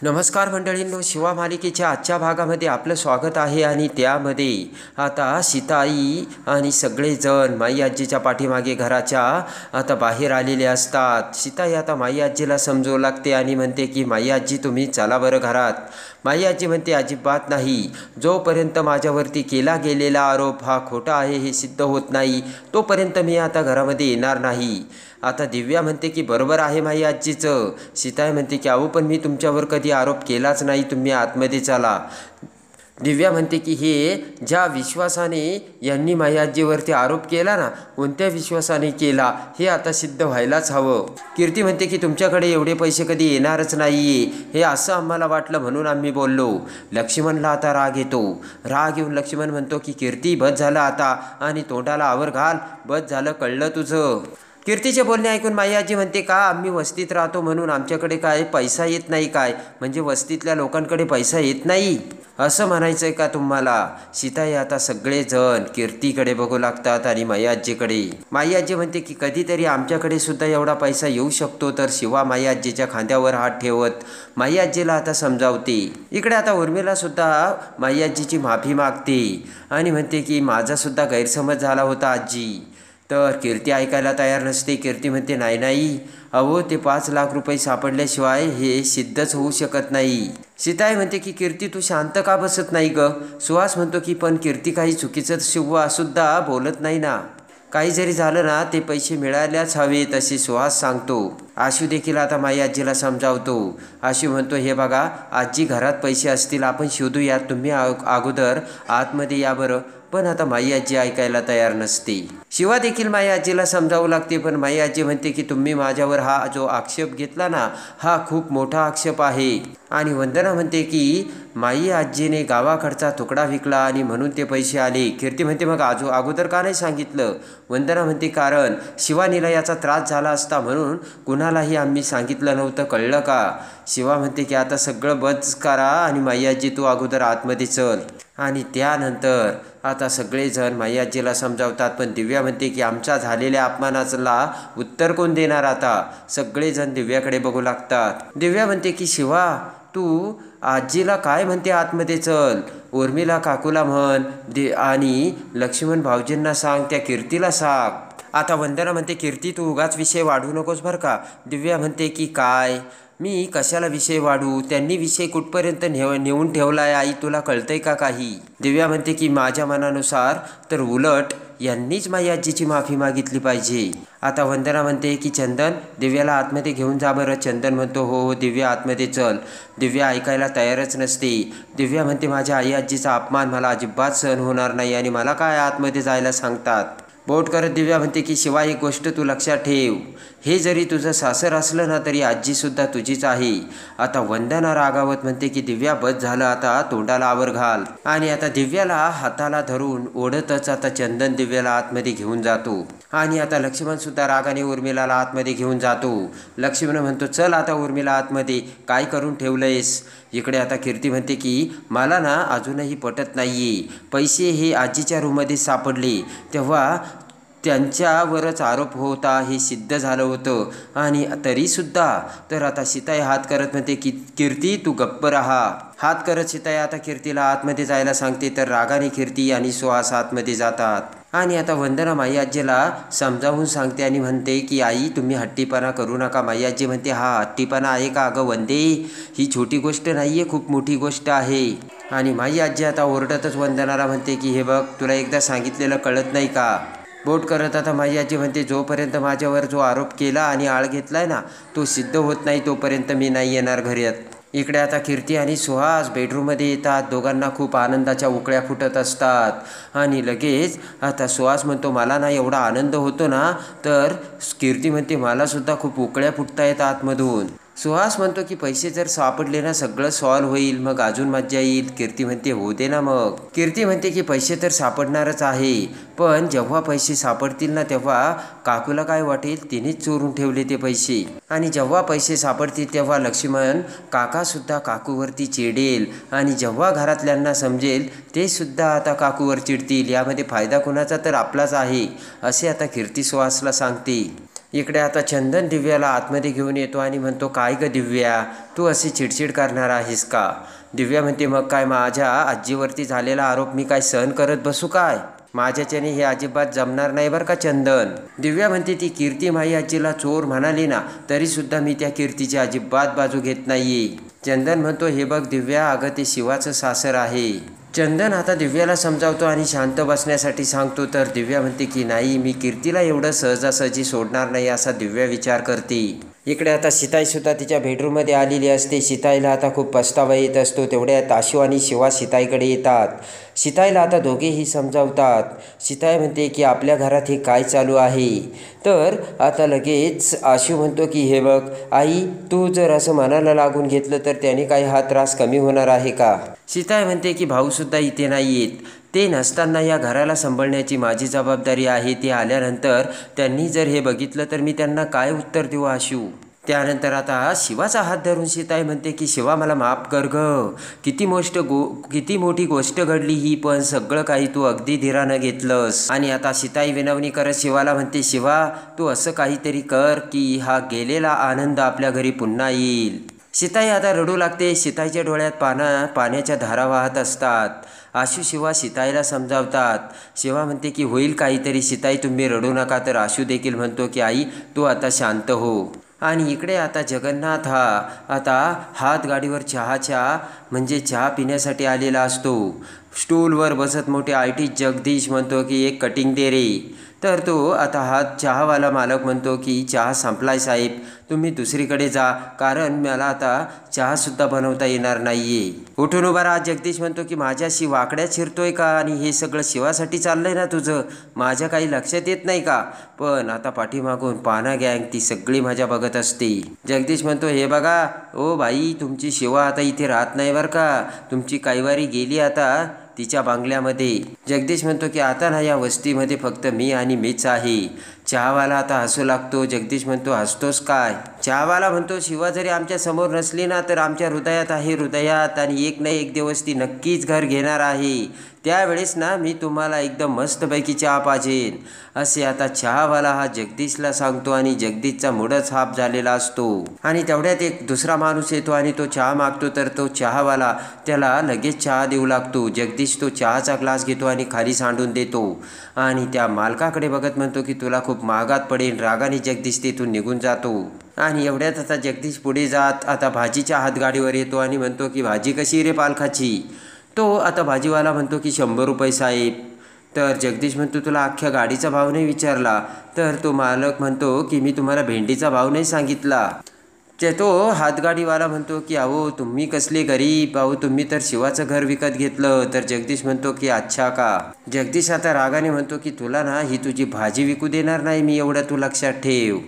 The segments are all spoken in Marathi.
नमस्कार मंडळींनो, शिवा मालिकेच्या आजच्या भागामध्ये आपलं स्वागत आहे. आणि त्यामध्ये आता सीताई आणि सगळेजण माई आजीच्या पाठीमागे घराच्या आता बाहेर आलेले असतात. सीताई आता माई आजीला समजवू लागते आणि म्हणते की माई आजी तुम्ही चला बरं घरात. माई आजी म्हणते अजिबात नाही, जोपर्यंत माझ्यावरती केला गेलेला आरोप हा खोटा आहे हे सिद्ध होत नाही तोपर्यंत मी आता घरामध्ये येणार नाही. आता दिव्या म्हणते की बरोबर आहे माई आजीचं. सीताई म्हणते की अहो पण मी तुमच्यावर कधी आरोप केलाच नाही, तुम्ही आतमध्ये चला. दिव्या म्हणते की हे ज्या विश्वासाने यांनी माई आजीवरती आरोप केला ना, कोणत्या विश्वासाने केला हे आता सिद्ध व्हायलाच हवं. कीर्ती म्हणते की तुमच्याकडे एवढे पैसे कधी येणारच नाही हे असं आम्हाला वाटलं म्हणून आम्ही बोललो. लक्ष्मणला आता राग येतो. राग येऊन लक्ष्मण म्हणतो की कीर्ती बस झालं आता आणि तोंडाला आवर घाल, बस झालं, कळलं तुझं. कीर्तीचे बोलणे ऐकून माई आजी म्हणते का आम्ही वस्तीत राहतो म्हणून आमच्याकडे काय पैसा येत नाही काय, म्हणजे वस्तीतल्या लोकांकडे पैसा येत नाही असं म्हणायचं आहे का तुम्हाला. सीताई आता सगळेजण कीर्तीकडे बघू लागतात आणि माई आजीकडे. माई आजी म्हणते की कधीतरी आमच्याकडे सुद्धा एवढा पैसा येऊ शकतो. तर शिवा माई आजीच्या खांद्यावर हात ठेवत माई आजीला आता समजावते. इकडे आता उर्मिला सुद्धा माई आजीची माफी मागते आणि म्हणते की माझा सुद्धा गैरसमज झाला होता आजी. तर कीर्ती ऐकायला तयार नसते. कीर्ती म्हणते नाही नाही, अहो ते 5 लाख रुपये सापडल्याशिवाय हे सिद्धच होऊ शकत नाही. सीताई म्हणते की कीर्ती तू शांत का बसत नाही ग. सुहास म्हणतो की पण कीर्ती काही चुकीचं शिवा सुद्धा बोलत नाही ना, काही जरी झालं ना ते पैसे मिळायलाच हवेत असे सुहास सांगतो. आशू देखील आता माई आजीला समजावतो. आशू म्हणतो हे बघा आजी घरात पैसे असतील आपण शोधूयात, तुम्ही अगोदर आतमध्ये या बरं. पण आता माई आजी ऐकायला तयार नसते. शिवा देखील माई आजीला समजावू लागते. पण माई आजी म्हणते की तुम्ही माझ्यावर हा जो आक्षेप घेतला ना हा खूप मोठा आक्षेप आहे. आणि वंदना म्हणते की माई आजीने गावाकडचा तुकडा विकला आणि म्हणून ते पैसे आले. कीर्ती म्हणते मग अगोदर का नाही सांगितलं. वंदना म्हणते कारण शिवानीला याचा त्रास झाला असता म्हणून कुणालाही आम्ही सांगितलं नव्हतं, कळलं का. शिवा म्हणते की आता सगळं बंद करा आणि माई आजी तू अगोदर आतमध्ये चल. आणि त्यानंतर आता सगळेजण माई आजीला समजावतात. पण दिव्या म्हणते की आमच्या झालेल्या अपमानाला उत्तर कोण देणार आता. सगळेजण दिव्याकडे बघू लागतात. दिव्या म्हणते की शिवा तू आजीला काय म्हणते आतमध्ये चल, उर्मिला काकूला म्हण आणि लक्ष्मण भाऊजींना सांग, त्या कीर्तीला सांग. आता वंदना म्हणते कीर्ती तू उगाच विषय वाढवू नकोस बरं का. दिव्या म्हणते की काय मी कशाला विषय वाढू, त्यांनी विषय कुठपर्यंत नेऊन ठेवला आहे आई तुला कळतंय का काही. दिव्या म्हणते की माझ्या मनानुसार तर उलट यांनीच माई आजीची माफी मागितली पाहिजे. आता वंदना म्हणते की चंदन दिव्याला आतमध्ये घेऊन जा बरं. चंदन म्हणतो हो हो दिव्या आतमध्ये चल. दिव्या ऐकायला तयारच नसते. दिव्या म्हणते माझ्या आई आजीचा अपमान मला अजिबात सहन होणार नाही आणि मला काय आतमध्ये जायला सांगतात. बोट करत दिव्या म्हणते की शिवा एक गोष्ट तू लक्षात ठेव, हे जरी तुझं सासर असलं ना तरी आजीसुद्धा तुझीच आहे. आता वंदना रागावत म्हणते की दिव्या बस झालं आता, तोंडाला आवर घाल. आणि आता दिव्याला हाताला धरून ओढतच आता चंदन दिव्याला आतमध्ये घेऊन जातो. आणि आता लक्ष्मण सुद्धा रागाने उर्मिलाला आतमध्ये घेऊन जातो. लक्ष्मण म्हणतो चल आता उर्मिला आतमध्ये, काय करून ठेवलंयस. इकडे आता कीर्ती म्हणते की मला ना अजूनही पटत नाहीये, पैसे हे आजीच्या रूममध्ये सापडले तेव्हा त्यांच्यावरच आरोप होता हे सिद्ध झालं होतं आणि तरीसुद्धा. तर आता सीताई हात करत म्हणते की कीर्ती तू गप्प राहा. हात करत सीताई आता कीर्तीला आतमध्ये जायला सांगते. तर रागाने कीर्ती आणि सुहास आतमध्ये जातात. आणि आता वंदना माई आजीला समजावून सांगते आणि म्हणते की आई तुम्ही हट्टीपणा करू नका. माई आजी म्हणते हा हट्टीपणा आहे का अगं वंदे, ही छोटी गोष्ट नाही आहे, खूप मोठी गोष्ट आहे. आणि माई आजी आता ओरडतच वंदनाला म्हणते की हे बघ तुला एकदा सांगितलेलं कळत नाही का. बोट करत आता माई आजी म्हणते जोपर्यंत माझ्यावर जो आरोप केला आणि आळ घेतलाय ना तो सिद्ध होत नाही तोपर्यंत मी नाही येणार घरात. इकडे आता कीर्ती आणि सुहास बेडरूममध्ये येतात. दोघांना खूप आनंदाच्या उकळ्या फुटत असतात. आणि लगेच आता सुहास म्हणतो मला ना एवढा आनंद होतो ना, तर कीर्ती म्हणते मलासुद्धा खूप उकळ्या फुटता येतात आतमधून. सुहास म्हणतो की पैसे जर सापडले ना सगळं सॉल्व्ह होईल, मग अजून मज्जा येईल. कीर्ती म्हणते हो दे ना मग. कीर्ती म्हणते की पैसे तर सापडणारच आहे, पण जेव्हा पैसे सापडतील ना तेव्हा काकूला काय वाटेल तिनेच चोरून ठेवले ते पैसे. आणि जेव्हा पैसे सापडतील तेव्हा लक्ष्मण काकासुद्धा काकूवरती चिडेल आणि जेव्हा घरातल्यांना समजेल ते सुद्धा आता काकूवर चिडतील. यामध्ये फायदा कुणाचा तर आपलाच आहे असे आता कीर्ती सुहासला सांगते. इकडे आता चंदन दिव्याला आतमध्ये घेऊन येतो आणि म्हणतो, काय ग दिव्या, तू अशी चिडचिड करणार आहेस का? दिव्या म्हणते, मग काय, माझ्या आजीवरती झालेला आरोप मी काय सहन करत बसू काय? माझ्याच्याने हे अजिबात जमणार नाही बरं का चंदन. दिव्या म्हणते, ती कीर्ती माई आजीला चोर म्हणाली ना, तरीसुद्धा मी त्या कीर्तीची अजिबात बाजू घेत नाहीये. चंदन म्हणतो, हे बघ दिव्या, अगं ते शिवाचं सासर आहे. चंदन आता दिव्याला समजावतो आणि शांत बसण्यासाठी सांगतो. तर दिव्या म्हणते की नाही, मी कीर्तीला एवढं सहजासहजी सोडणार नाही असा दिव्या विचार करते. इकडे आता सीताईसुद्धा तिच्या बेडरूममध्ये आलेली असते. सीताईला आता खूप पस्तावा येत असतो. तेवढ्यात आशू आणि शिवा सीताईकडे येतात. सीताईला आता दोघेही समजावतात. सीताई म्हणते की आपल्या घरात हे काय चालू आहे? तर आता लगेच आशू म्हणतो की हे बघ आई, तू जर असं मनाला लागून घेतलं तर त्याने काही हा त्रास कमी होणार आहे का? सीताई म्हणते की भाऊसुद्धा इथे नाही येत. ते नसताना या घराला सांभाळण्याची माझी जबाबदारी आहे. ते आल्यानंतर त्यांनी जर हे बघितलं तर मी त्यांना काय उत्तर देऊ आशू? त्यानंतर आता शिवाचा हात धरून सीताई म्हणते की शिवा, मला माफ कर ग. किती मोठी गोष्ट घडली ही, पण सगळं काही तू अगदी धीरानं घेतलंस. आणि आता सीताई विनवणी करत शिवाला म्हणते, शिवा तू असं काहीतरी कर की हा गेलेला आनंद आपल्या घरी पुन्हा येईल. सीताई आता रडू लागते. सीताईच्या डोळ्यात पाण्याच्या धारा वाहत असतात. आशू शिवा सीताईला समजावतात. शिवा म्हणते की होईल काहीतरी सीताई, तुम्ही रडू नका. तर आशू देखील म्हणतो की आई तू आता शांत हो. आणि इकडे आता जगन्नाथ हा आता हातगाडीवर चहा पिण्यासाठी आलेला असतो. स्टूलवर बसत मोठे IT जगदीश म्हणतो की एक कटिंग दे रे. तर तो आता चहावाला मालक म्हणतो की चहा संपलाय साहेब, तुम्ही दुसरीकडे जा, कारण मला आता चहासुद्धा बनवता येणार नाहीये. उठून उभा राहा. जगदीश म्हणतो की माझ्याशी वाकड्यात शिरतोय का? आणि हे सगळं शिवासाठी चाललंय ना तुझं? माझ्या काही लक्षात येत नाही का? पण आता पाठीमागून पाना गँग ती सगळी मजा बघत असते. जगदीश म्हणतो, हे बघा ओ बाई, तुमची शिवा आता इथे राहत नाही बरं का. तुमची कैवारी गेली आता तिच्या बांगल्यामध्ये. जगदीश म्हणतो की आता ना या वस्तीमध्ये फक्त मी आणि मीच आहे. चहावाला आता हसू लागतो. जगदीश म्हणतो, हसतोस काय? चहावाला म्हणतो, शिवा जरी आमच्या समोर नसली ना तर आमच्या हृदयात आहे, हृदयात. आणि एक ना एक दिवस ती नक्कीच घर घेणार आहे. त्यावेळेस ना मी तुम्हाला एकदम मस्तपैकी चहा पाजेन, असे आता चहावाला हा जगदीशला सांगतो. आणि जगदीशचा मूडच हाफ झालेला असतो. आणि तेवढ्यात एक दुसरा माणूस येतो आणि तो चहा मागतो. तर तो चहावाला त्याला लगेच चहा देऊ लागतो. जगदीश तो चहाचा ग्लास घेतो आणि खाली सांडून देतो. आणि त्या मालकाकडे बघत म्हणतो की तुला खूप महागात पडेल. रागाने जगदीश तिथून निघून जातो. आणि एवढ्यात आता जगदीश पुढे जात आता भाजीच्या हातगाडीवर येतो आणि म्हणतो की भाजी कशी रे पालखाची? तो आता भाजीवाला म्हणतो की 100 रुपये साहेब. तर जगदीश म्हणतो, तुला अख्ख्या गाडीचा भाव नाही विचारला? तर तो मालक म्हणतो की मी तुम्हाला भेंडीचा भाव नाही सांगितला. तो हातगाडीवाला म्हणतो की अहो तुम्ही कसले गरीब, अहो तुम्ही तर शिवाचं घर विकत घेतलं. तर जगदीश म्हणतो की अच्छा का? जगदीश आता रागाने म्हणतो की तुला ना ही तुझी भाजी विकू देणार नाही मी, एवढं तू लक्षात ठेव.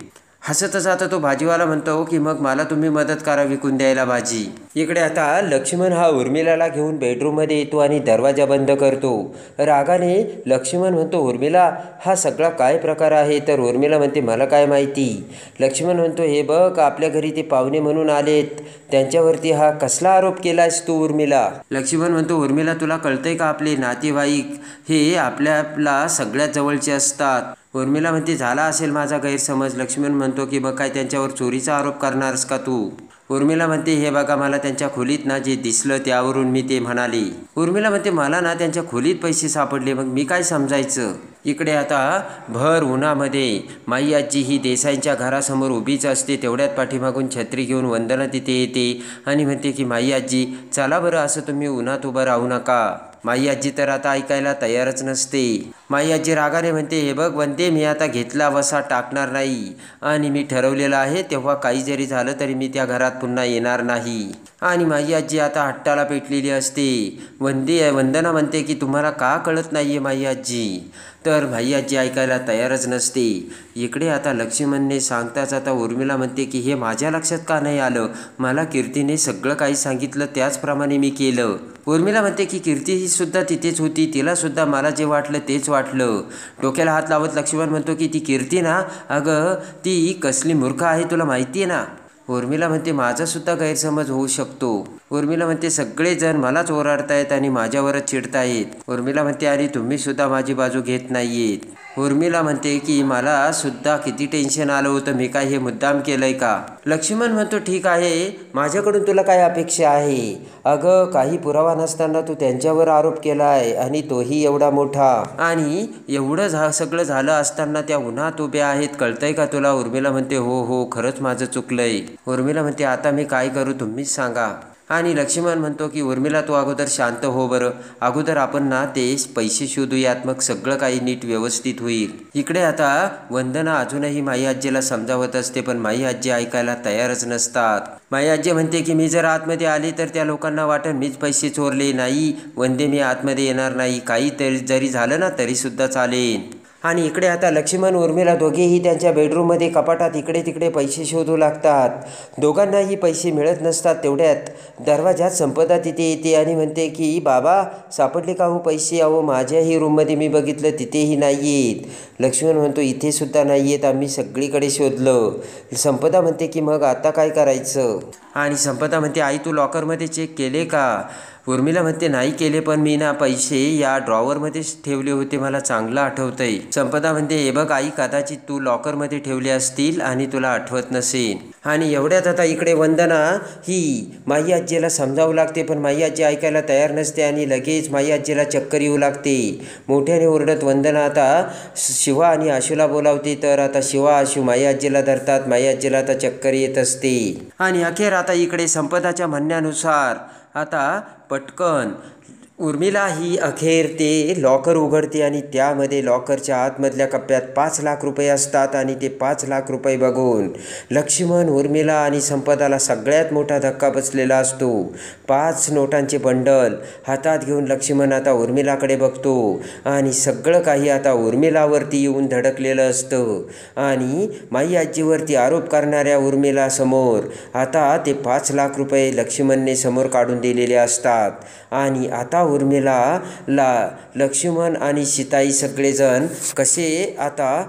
हसतच आता तो भाजीवाला म्हणतो की मग मला तुम्ही मदत करा विकून द्यायला भाजी. इकडे आता लक्ष्मण हा उर्मिलाला घेऊन बेडरूममध्ये येतो आणि दरवाजा बंद करतो. रागाने लक्ष्मण म्हणतो, उर्मिला हा सगळा काय प्रकार आहे? तर उर्मिला म्हणते, मला काय माहिती. लक्ष्मण म्हणतो, हे बघ आपल्या घरी ते पाहुणे म्हणून आलेत, त्यांच्यावरती हा कसला आरोप केलायस तू उर्मिला? लक्ष्मण म्हणतो, उर्मिला तुला कळतंय का, आपले नातेवाईक हे आपल्याला सगळ्यात जवळचे असतात. उर्मिला म्हणते, झाला असेल माझा गैरसमज. लक्ष्मण म्हणतो की मग काय त्यांच्यावर चोरीचा आरोप करणारस का तू? उर्मिला म्हणते, हे बघा मला त्यांच्या खोलीत ना जे दिसलं त्यावरून मी ते म्हणाले. उर्मिला म्हणते, मला ना त्यांच्या खोलीत पैसे सापडले, मग मी काय समजायचं? इकडे आता भर उन्हामध्ये माई आजी ही देसाईंच्या घरासमोर उभीच असते. तेवढ्यात पाठीमागून छत्री घेऊन वंदना तिथे येते आणि म्हणते की माई आजी चला बरं, असं तुम्ही उन्हात उभं राहू नका. माई आजी तर आता ऐकायला तयारच नसते. माई आजी रागाने म्हणते, हे बघ वंदे, मी आता घेतला वसा टाकणार नाही आणि मी ठरवलेलं आहे, तेव्हा काही जरी झालं तरी मी त्या घरात पुन्हा येणार नाही. आणि माई आजी आता हट्टाला पेटलेली असते. वंदना म्हणते की तुम्हाला का कळत नाहीये माई आजी? तर माई आजी ऐकायला तयारच नसते. इकडे आता लक्ष्मणने सांगताच आता उर्मिला म्हणते की हे माझ्या लक्षात का नाही आलं? मला कीर्तीने सगळं काही सांगितलं त्याचप्रमाणे मी केलं. उर्मिला म्हणते की कीर्ती ही सुद्धा तिथेच होती, तिला सुद्धा मला जे वाटलं तेच वाटलं. डोक्याला हात लावत लक्ष्मण म्हणतो की ती कीर्ती ना, अगं ती कसली मूर्ख आहे तुला माहिती आहे ना? उर्मिला म्हणते, माझा सुद्धा गैरसमज होऊ शकतो. उर्मिला म्हणते, सगळेजण मलाच ओरडतायत आणि माझ्यावरच चिडतायत. उर्मिला म्हणते, आणि तुम्ही सुद्धा माझी बाजू घेत नाहीयेत. उर्मिला म्हणते की मला सुद्धा किती टेन्शन आलं होतं, मी काय हे मुद्दाम केलंय का? लक्ष्मण म्हणतो ठीक आहे, माझ्याकडून तुला काय अपेक्षा आहे? अगं काही पुरावा नसताना तू त्यांच्यावर आरोप केलाय आणि तोही एवढा मोठा, आणि एवढं सगळं झालं असताना त्या उन्हात उभ्या आहेत, कळतंय का तुला? उर्मिला म्हणते हो हो, खरंच माझं चुकलंय. उर्मिला म्हणते आता मी काय करू तुम्हीच सांगा. आणि लक्ष्मण म्हणतो की उर्मिला तू अगोदर शांत हो बरं, अगोदर आपण ना ते पैसे शोधूयात, मग सगळं काही नीट व्यवस्थित होईल. इकडे आता वंदना अजूनही माई आजीला समजावत असते, पण माई आजी ऐकायला तयारच नसतात. माई आजी म्हणते की मी जर आतमध्ये आली तर त्या लोकांना वाटेल मीच पैसे चोरले. नाही वंदे, मी आतमध्ये येणार नाही, काही तरी जरी झालं ना तरी सुद्धा चालेल. आणि इकडे आता लक्ष्मण उर्मिला दोघेही त्यांच्या बेडरूममध्ये कपाटात इकडे तिकडे पैसे शोधू लागतात. दोघांनाही पैसे मिळत नसतात. तेवढ्यात दरवाजात संपदा तिथे येते आणि म्हणते की बाबा सापडले का हो पैसे? अहो माझ्याही रूममध्ये मी बघितलं तिथेही नाही आहेत. लक्ष्मण म्हणतो इथे सुद्धा नाही आहेत, आम्ही सगळीकडे शोधलं. संपदा म्हणते की मग आता काय करायचं? आणि संपदा म्हणते आई तू लॉकरमध्ये चेक केले का? उर्मिला म्हणते नाही केले, पण मी ना पैसे या ड्रॉवरमध्येच ठेवले होते, मला चांगलं आठवतंय. संपदा म्हणते हे बघ आई, कदाचित तू लॉकरमध्ये ठेवले असतील आणि तुला आठवत नसेल. आणि एवढ्यात आता इकडे वंदना ही माई आजीला समजावू लागते, पण माई आजी ऐकायला तयार नसते आणि लगेच माई आजीला चक्कर येऊ लागते. मोठ्याने ओरडत वंदना आता शिवा आणि आशूला बोलावते, तर आता शिवा आशू माई आजीला धरतात. माई आजीला आता चक्कर येत असते. आणि अखेर आता इकडे संपदाच्या म्हणण्यानुसार आता पटकन उर्मिला ही अखेर ते लॉकर उघडते आणि त्यामध्ये लॉकरच्या आतमधल्या कप्प्यात 5 लाख रुपये असतात. आणि ते 5 लाख रुपये बघून लक्ष्मण, उर्मिला आणि संपदाला सगळ्यात मोठा धक्का बसलेला असतो. 5 नोटांचे बंडल हातात घेऊन लक्ष्मण आता उर्मिलाकडे बघतो आणि सगळं काही आता उर्मिलावरती येऊन धडकलेलं असतं. आणि माई आजीवरती आरोप करणाऱ्या उर्मिलासमोर आता ते 5 लाख रुपये लक्ष्मणने समोर काढून दिलेले असतात. आणि आता उर्मिलाला लक्ष्मण आणि सीताई सगळेजण कसे आता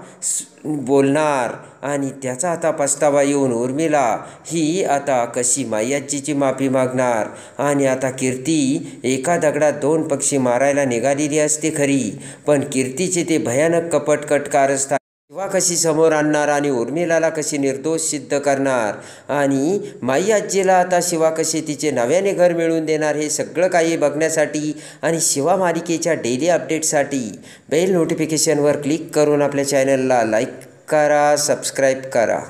बोलणार आणि त्याचा आता पस्तावा येऊन उर्मिला ही आता कशी माई आजीची माफी मागणार. आणि आता कीर्ती एका दगडात 2 पक्षी मारायला निघालेली असते खरी, पण कीर्तीचे ते भयानक कपट कटकार असतात. शिवा कशी समोर आणणार आणि उर्मिलाला कशी निर्दोष सिद्ध करणार, आणि माई आजीला आता शिवा कशी तिचे नव्याने घर मिळवून देणार, हे सगळं काही बघण्यासाठी आणि शिवा मालिकेच्या डेली अपडेटसाठी बेल नोटिफिकेशनवर क्लिक करून आपल्या चॅनलला लाईक करा, सबस्क्राईब करा.